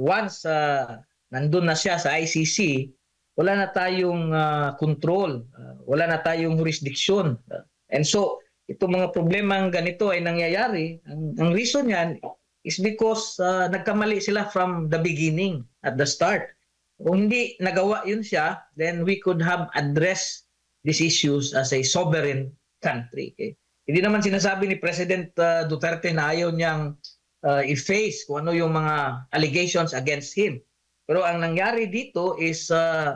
once nandun na siya sa ICC, wala na tayong control, wala na tayong jurisdiction. And so, itong mga problemang ganito ay nangyayari. Ang reason yan is because nagkamali sila from the beginning, at the start. Kung hindi nagawa yun siya, then we could have addressed these issues as a sovereign country. Okay? Hindi naman sinasabi ni President Duterte na ayaw niyang i-face kung ano yung mga allegations against him. Pero ang nangyari dito is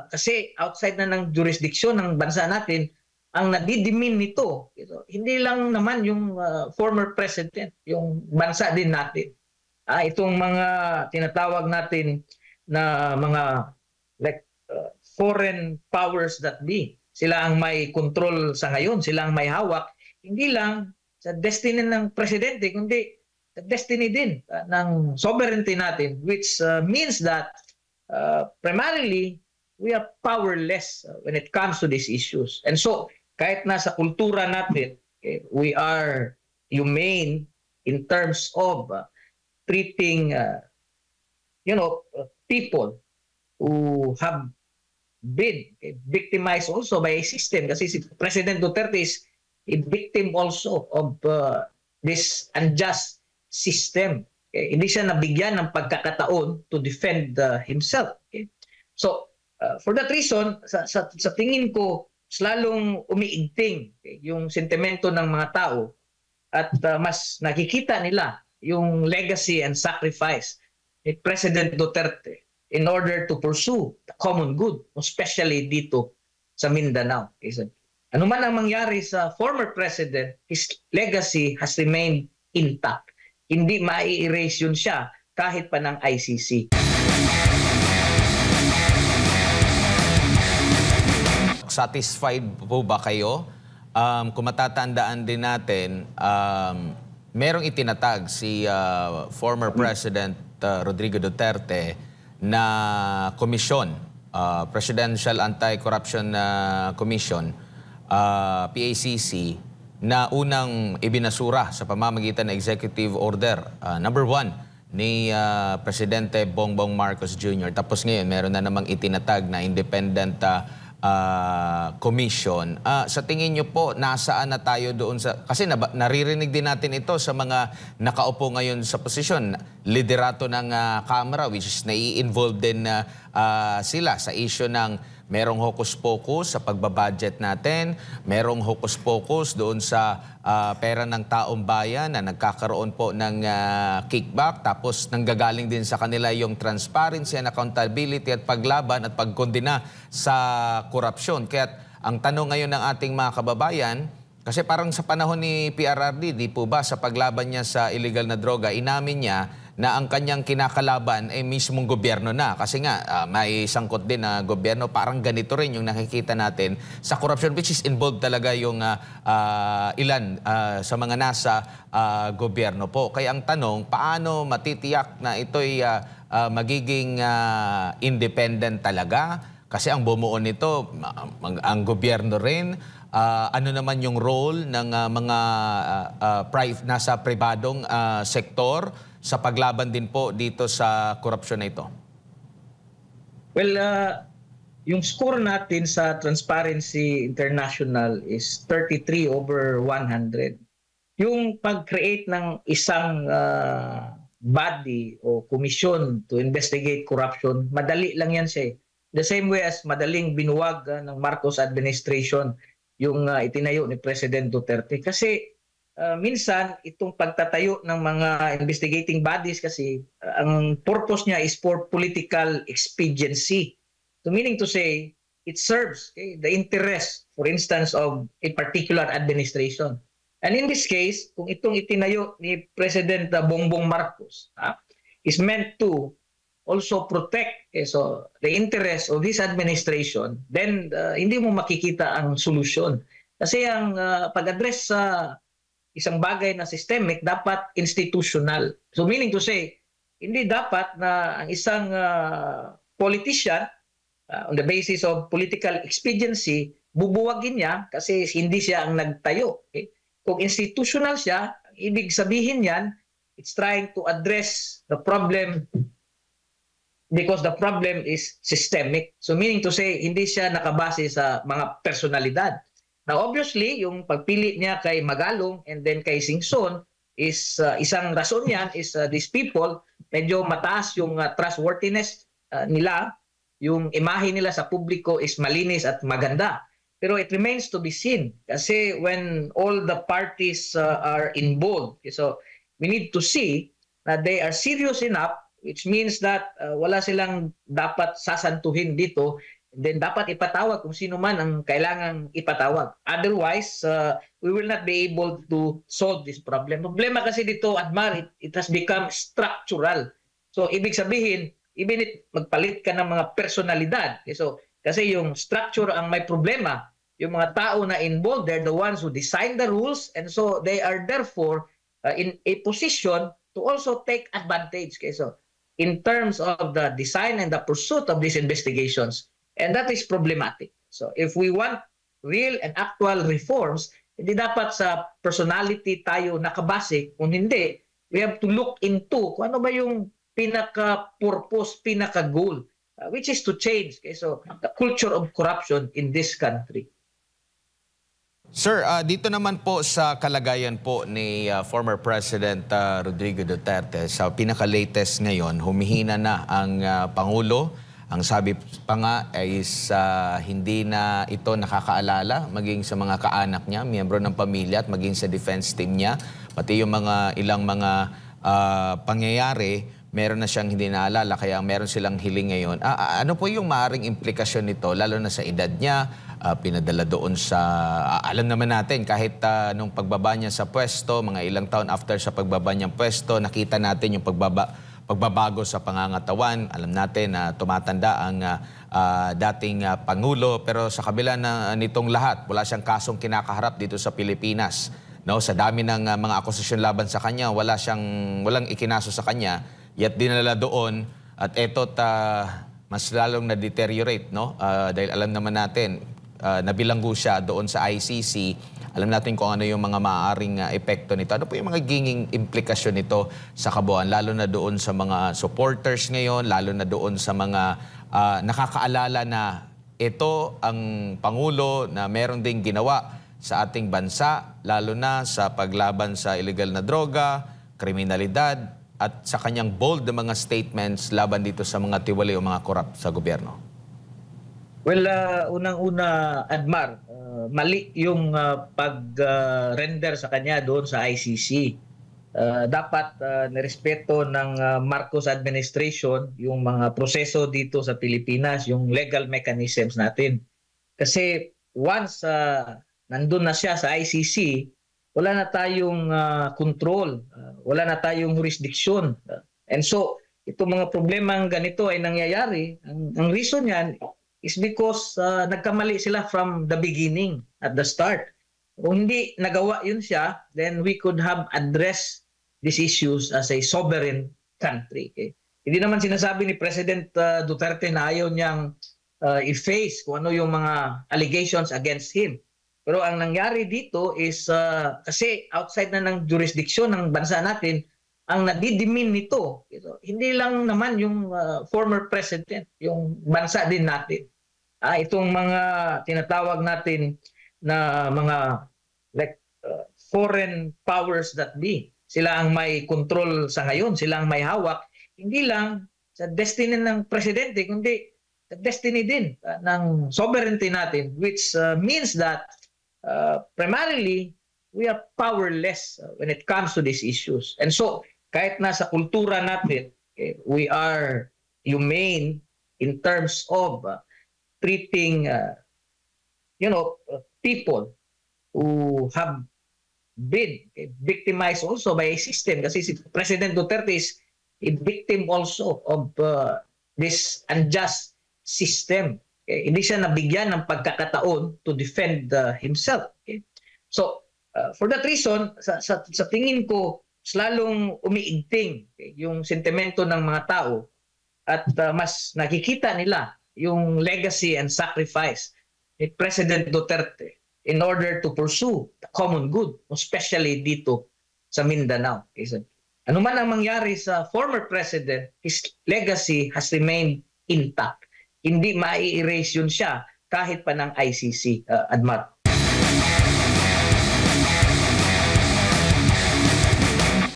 kasi outside na ng jurisdiction ng bansa natin, ang nadidimin nito, hindi lang naman yung former president, yung bansa din natin. Itong mga tinatawag natin na mga like foreign powers that be. Sila ang may control sa ngayon, sila ang may hawak. Hindi lang sa destiny ng presidente, kundi sa destiny din ng sovereignty natin, which means that primarily we are powerless when it comes to these issues. And so, kahit nasa kultura natin, we are humane in terms of treating people who have been victimized also by a system. Kasi si President Duterte is a victim also of this unjust system. Hindi siya nabigyan ng pagkakataon to defend himself. So, for that reason, sa tingin ko, lalong umiigting yung sentimento ng mga tao at mas nakikita nila yung legacy and sacrifice ni President Duterte in order to pursue the common good, especially dito sa Mindanao. So, ano man ang mangyari sa former president, his legacy has remained intact. Hindi mai-erase yun siya kahit pa ng ICC. Satisfied po ba kayo? Kung matatandaan din natin, merong itinatag si former President Rodrigo Duterte na komisyon, Presidential Anti-Corruption Commission, PACC, na unang ibinasura sa pamamagitan ng Executive Order number 1 ni Presidente Bongbong Marcos Jr. Tapos ngayon, meron na namang itinatag na independent commission. Sa tingin nyo po, nasaan na tayo doon sa... Kasi naririnig din natin ito sa mga nakaupo ngayon sa posisyon. Liderato ng Kamara, which is nai-involve din sila sa issue ng merong hocus-pocus sa pagbabudget natin, merong hocus-pocus doon sa pera ng taong bayan na nagkakaroon po ng kickback, tapos nanggagaling din sa kanila yung transparency and accountability at paglaban at pagkondena sa korupsyon. Kaya ang tanong ngayon ng ating mga kababayan, kasi parang sa panahon ni PRRD, di po ba sa paglaban niya sa illegal na droga, inamin niya na ang kanyang kinakalaban ay mismong gobyerno na. Kasi nga, may sangkot din na gobyerno. Parang ganito rin yung nakikita natin sa corruption, which is involved talaga yung ilan sa mga nasa gobyerno po. Kaya ang tanong, paano matitiyak na ito'y magiging independent talaga? Kasi ang bumuo nito, ang gobyerno rin. Ano naman yung role ng mga nasa pribadong sektor sa paglaban din po dito sa korupsyon na ito? Well, yung score natin sa Transparency International is 33/100. Yung pag-create ng isang body o komisyon to investigate corruption, madali lang yan siya. The same way as madaling binuwag ng Marcos administration yung itinayo ni President Duterte. Kasi minsan, itong pagtatayo ng mga investigating bodies kasi ang purpose niya is for political expediency. So meaning to say, it serves the interest, for instance, of a particular administration. And in this case, kung itong itinayo ni President Bongbong Marcos is meant to also protect the interest of this administration, then hindi mo makikita ang solusyon. Kasi ang pag-address sa isang bagay na systemic, dapat institutional. So meaning to say, hindi dapat na ang isang politician, on the basis of political expediency, bubuwagin niya kasi hindi siya ang nagtayo. Okay? Kung institutional siya, ibig sabihin yan, it's trying to address the problem because the problem is systemic. So meaning to say, hindi siya nakabase sa mga personalidad. Now obviously, yung pagpili niya kay Magalong and then kay Singson is isang rason yan is these people, medyo mataas yung trustworthiness nila, yung imahe nila sa publiko is malinis at maganda. Pero it remains to be seen kasi when all the parties are involved, so we need to see that they are serious enough, which means that wala silang dapat sasantuhin dito, then dapat ipatawag kung sino man ang kailangang ipatawag. Otherwise, we will not be able to solve this problem. Problema kasi dito, Admar, it has become structural. So ibig sabihin, even if magpalit ka ng mga personalidad, so kasi yung structure ang may problema, yung mga tao na involved, they're the ones who design the rules, and so they are therefore in a position to also take advantage. Okay? So in terms of the design and the pursuit of these investigations, and that is problematic. So if we want real and actual reforms, hindi dapat sa personality tayo nakabase. Kung hindi, we have to look into kung ano ba yung pinaka-purpose, pinaka-goal, which is to change. Okay? So the culture of corruption in this country. Sir, dito naman po sa kalagayan po ni former President Rodrigo Duterte, sa pinaka-latest ngayon, humihina na ang Pangulo. Ang sabi pa nga ay hindi na ito nakakaalala maging sa mga kaanak niya, miyembro ng pamilya at maging sa defense team niya. Pati yung ilang mga pangyayari, meron na siyang hindi naalala kaya meron silang hiling ngayon. Ano po yung maaaring implikasyon nito lalo na sa edad niya, pinadala doon sa, alam naman natin kahit nung pagbaba niya sa pwesto, mga ilang taon after sa pagbaba niyang pwesto, nakita natin yung pagbabago sa pangangatawan. Alam natin na tumatanda ang dating Pangulo, pero sa kabila nitong lahat, wala siyang kasong kinakaharap dito sa Pilipinas. No, sa dami ng mga akusasyon laban sa kanya, walang ikinaso sa kanya, yat dinala doon at eto't mas lalong na-deteriorate, no? Dahil alam naman natin, nabilanggo siya doon sa ICC. Alam natin kung ano yung mga maaaring epekto nito. Ano po yung mga giging implikasyon nito sa kabuuan, lalo na doon sa mga supporters ngayon, lalo na doon sa mga nakakaalala na ito ang Pangulo na meron ding ginawa sa ating bansa, lalo na sa paglaban sa illegal na droga, kriminalidad, at sa kanyang bold na mga statements laban dito sa mga tiwali o mga korap sa gobyerno? Well, unang-una, Admar, mali yung pag-render sa kanya doon sa ICC. Dapat nirespeto ng Marcos administration yung mga proseso dito sa Pilipinas, yung legal mechanisms natin. Kasi once nandun na siya sa ICC, wala na tayong control, wala na tayong jurisdiction. And so, itong mga problemang ganito ay nangyayari. Ang reason yan is because nagkamali sila from the beginning, at the start. Kung hindi nagawa yun siya, then we could have addressed these issues as a sovereign country. Okay? Hindi naman sinasabi ni President Duterte na ayaw niyang i-face kung ano yung mga allegations against him. Pero ang nangyari dito is kasi outside na ng jurisdiction ng bansa natin, ang nadidimin nito, hindi lang naman yung former president, yung bansa din natin. Itong mga tinatawag natin na mga foreign powers that be. Sila ang may control sa ngayon, sila ang may hawak. Hindi lang sa destiny ng presidente, kundi sa destiny din ng sovereignty natin, which means that primarily we are powerless when it comes to these issues. And so, kahit nasa kultura natin, we are humane in terms of treating people who have been victimized also by a system. Kasi si President Duterte is a victim also of this unjust system. Hindi siya nabigyan ng pagkakataon to defend himself. So, for that reason, sa tingin ko, lalong umiigting yung sentimento ng mga tao at mas nakikita nila yung legacy and sacrifice ni President Duterte in order to pursue the common good, especially dito sa Mindanao. Ano man ang mangyari sa former president, his legacy has remained intact. Hindi mai-erase yun siya kahit pa ng ICC, Admat.